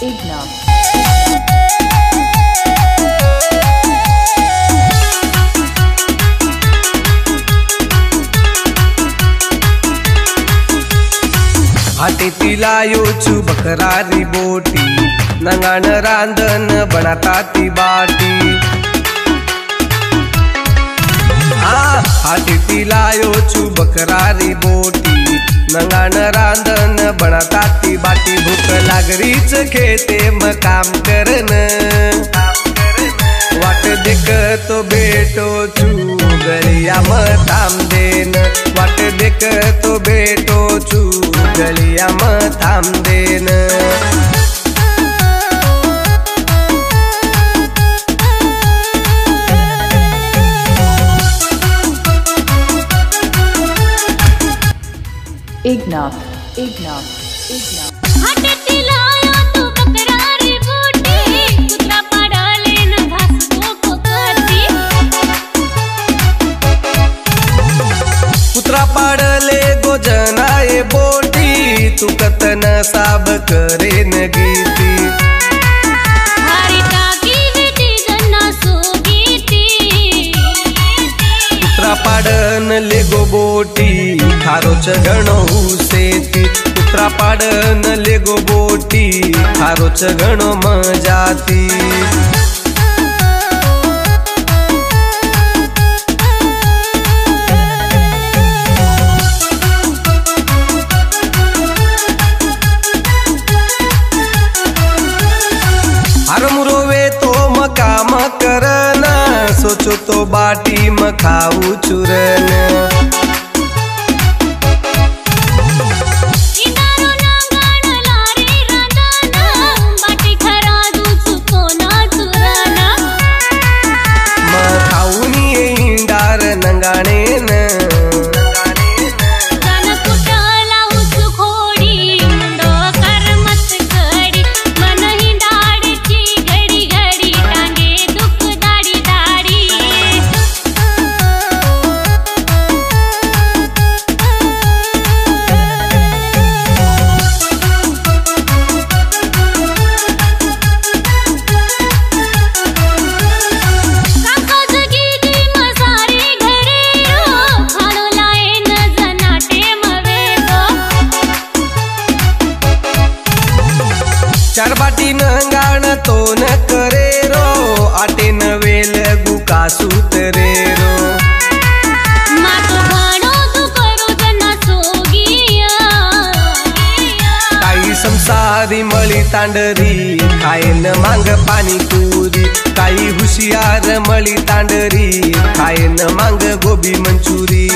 Ignam. हाटेतीला योचू बकरारी बोटी नंगाण रांधन बनाताती बाटी हाटेतीला योचू बकरारी बोटी नंगाण रांधन बनाताती बाटी भूक लागरीच खेते म काम करन वाट देख तो बेटो चू गलिया म थांब देन वाट देख तो बेटो चू गलिया म थांब देन Ignam. Ignam. Ignam. हाटेतीला तू बकरारी बोटी कुत्रा पाडाले न घास को करती कुत्रा पाडले गोजनाए बोटी तू कतन साब करे न गीती हारी टाकी वेटी जना सोगीती कुत्रा पाडन लेगो बोटी थारोच गणो हुसेती कुत्रा पाडन लेगो बोटी थारोच गणो मजाती हरमुरोवे तो मकाम करन सोचो तो बाटी म खाऊ चुरन इनारो नांगाण लारी रांधना बाटी खरा दूचू कोना चुराना म खाऊनी इंडार नंगाणेन जान कुटाला उचू खोडी मुंडो करमत कडी मन हिंडाडची घडी घडी टांगे दुख दाडी दाडी काका जगी मसारी घरे रो खाणो लाए न जनाटे मवेतो चार बाटी नंगाण तो न करे रो आटे न वेल गुकासू तरे रो मातो घणो तू करू जना सोगिया काही संसारी मळी तांडरी खायन मांग पाणी पुरी काही हुशियार मळी तांडरी खायन मांग गोबी मंचुरी